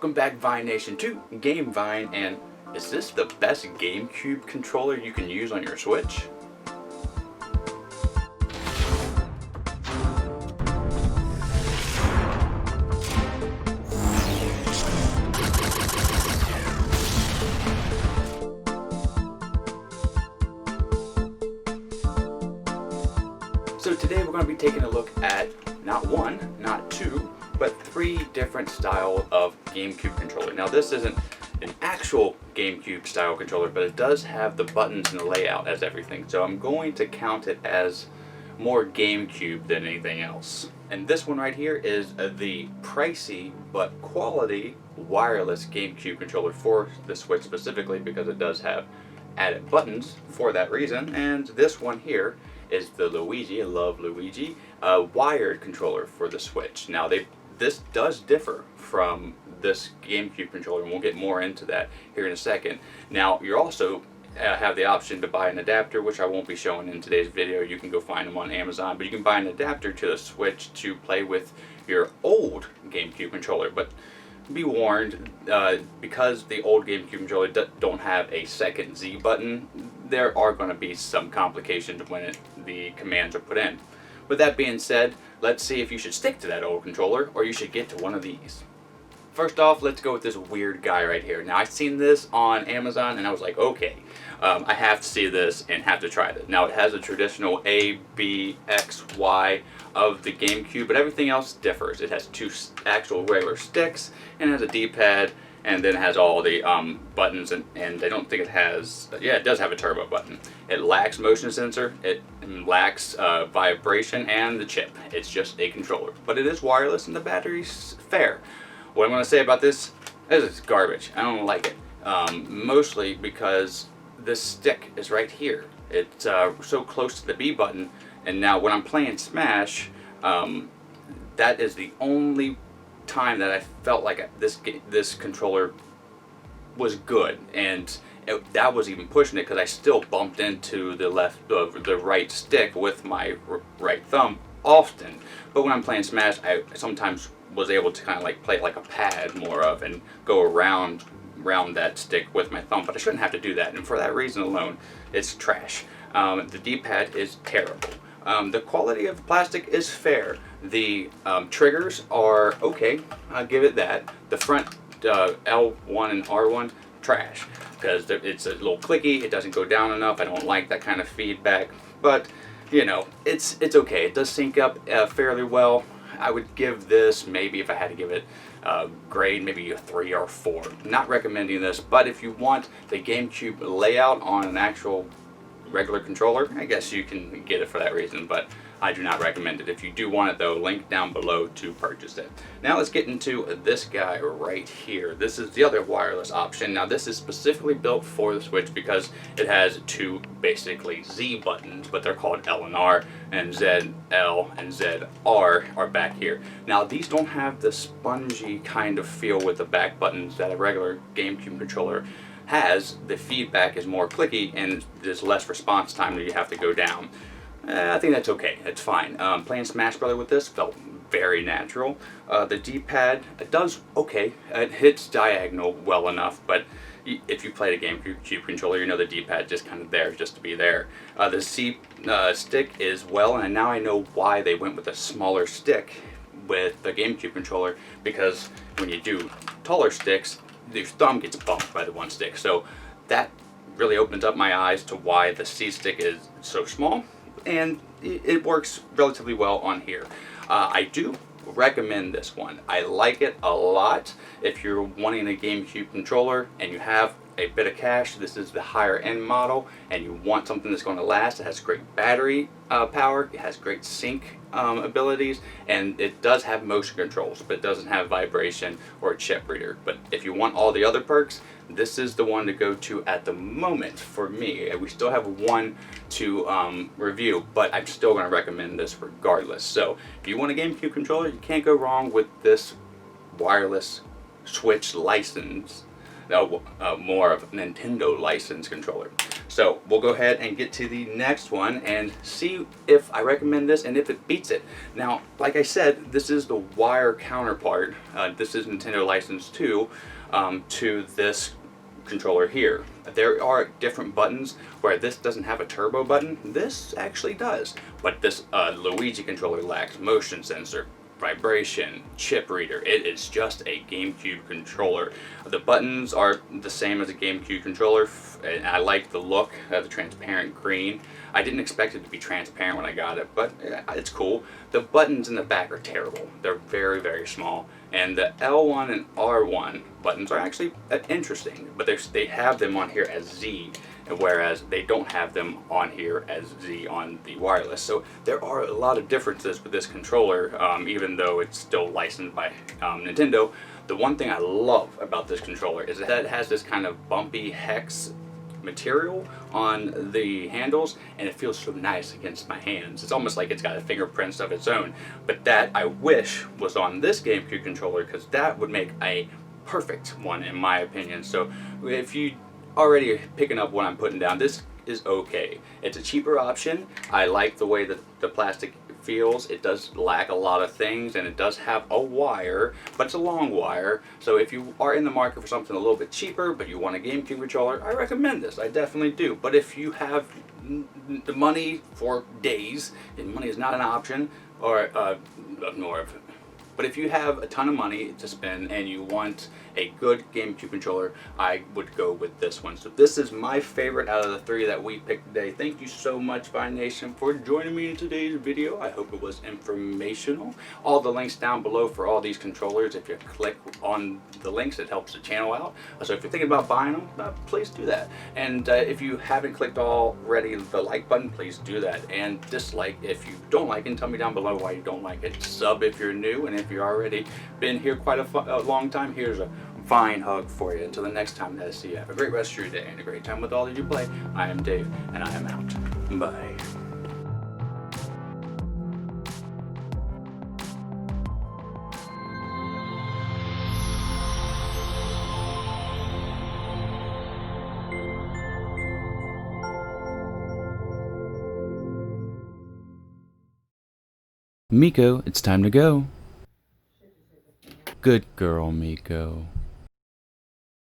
Welcome back, Vine Nation, to Game Vine, and is this the best GameCube controller you can use on your Switch? So today we're going to be taking a look at not one, not two, but three different styles of GameCube controller. Now this isn't an actual GameCube style controller, but it does have the buttons and the layout as everything. So I'm going to count it as more GameCube than anything else. And this one right here is the pricey but quality wireless GameCube controller for the Switch specifically, because it does have added buttons for that reason. And this one here is the Luigi, I love Luigi, wired controller for the Switch. Now this does differ from this GameCube controller, and we'll get more into that here in a second. Now you also have the option to buy an adapter, which I won't be showing in today's video. You can go find them on Amazon, but you can buy an adapter to the Switch to play with your old GameCube controller. But be warned, because the old GameCube controller don't have a second Z button, there are going to be some complications when the commands are put in. With that being said, let's see if you should stick to that old controller or you should get to one of these. First off, let's go with this weird guy right here. Now, I've seen this on Amazon and I was like, okay, I have to see this and have to try this. Now, it has a traditional A, B, X, Y of the GameCube, but everything else differs. It has two actual regular sticks and it has a D-pad, and then it has all the buttons, and I don't think it has, yeah, it does have a turbo button. It lacks motion sensor, it lacks vibration, and the chip. It's just a controller. But it is wireless and the battery's fair. What I'm going to say about this is it's garbage. I don't like it. Mostly because this stick is right here. It's so close to the B button, and now when I'm playing Smash, that is the only time that I felt like this controller was good, and that was even pushing it, because I still bumped into the right stick with my right thumb often. But when I'm playing Smash, I sometimes was able to kind of like play it like a pad more of, and go around that stick with my thumb, but I shouldn't have to do that, and for that reason alone, it's trash. The D-pad is terrible. The quality of the plastic is fair. The triggers are okay, I'll give it that. The front L1 and R1, trash, because it's a little clicky, it doesn't go down enough. I don't like that kind of feedback, but you know, it's okay. It does sync up fairly well. I would give this, maybe if I had to give it a grade, maybe a 3 or 4. Not recommending this, but if you want the GameCube layout on an actual regular controller, I guess you can get it for that reason, but I do not recommend it. If you do want it though, link down below to purchase it. Now let's get into this guy right here. This is the other wireless option. Now this is specifically built for the Switch because it has two basically Z buttons, but they're called L and R, and Z, L, and Z, R are back here. Now these don't have the spongy kind of feel with the back buttons that a regular GameCube controller has. The feedback is more clicky and there's less response time that you have to go down. I think that's okay. It's fine. Playing Smash Bros. With this felt very natural. The D-pad, it does okay. It hits diagonal well enough, but if you played a GameCube controller, you know the D-pad just kind of there just to be there. The C stick is well, and now I know why they went with a smaller stick with the GameCube controller, because when you do taller sticks, your thumb gets bumped by the one stick. So that really opens up my eyes to why the C stick is so small, and it works relatively well on here. I do recommend this one. I like it a lot. If you're wanting a GameCube controller and you have a bit of cash, this is the higher end model, and you want something that's going to last. It has great battery power, it has great sync abilities, and it does have motion controls, but it doesn't have vibration or a chip reader. But if you want all the other perks, this is the one to go to at the moment for me. We still have one to review, but I'm still going to recommend this regardless. So if you want a GameCube controller, you can't go wrong with this wireless Switch license. More of a Nintendo license controller. So we'll go ahead and get to the next one and see if I recommend this and if it beats it. Now, like I said, this is the wire counterpart. This is Nintendo licensed too, to this controller here. There are different buttons where this doesn't have a turbo button. This actually does, but this Luigi controller lacks motion sensor, vibration, chip reader. It is just a GameCube controller. The buttons are the same as a GameCube controller, and I like the look, the transparent green. I didn't expect it to be transparent when I got it, but it's cool. The buttons in the back are terrible. They're very, very small. And the L1 and R1 buttons are actually interesting, but they have them on here as Z, whereas they don't have them on here as Z on the wireless. So there are a lot of differences with this controller, even though it's still licensed by Nintendo. The one thing I love about this controller is that it has this kind of bumpy hex material on the handles, and it feels so nice against my hands. It's almost like it's got fingerprints of its own, but that I wish was on this GameCube controller, because that would make a perfect one in my opinion. So if you already picking up what I'm putting down, this is okay. It's a cheaper option. I like the way that the plastic feels. It does lack a lot of things, and it does have a wire, but it's a long wire. So if you are in the market for something a little bit cheaper, but you want a GameCube controller, I recommend this. I definitely do. But if you have the money for days, and money is not an option, or but if you have a ton of money to spend and you want a good GameCube controller, I would go with this one. So this is my favorite out of the three that we picked today. Thank you so much, Vi Nation, for joining me in today's video. I hope it was informational. All the links down below for all these controllers. If you click on the links, it helps the channel out. So if you're thinking about buying them, please do that. And if you haven't clicked already the like button, please do that. And dislike if you don't like it, and tell me down below why you don't like it. Sub if you're new, and if you've already been here quite a long time, here's a fine hug for you. Until the next time that I see you, have a great rest of your day and a great time with all that you play. I am Dave, and I am out. Bye. Miko, it's time to go. Good girl, Miko.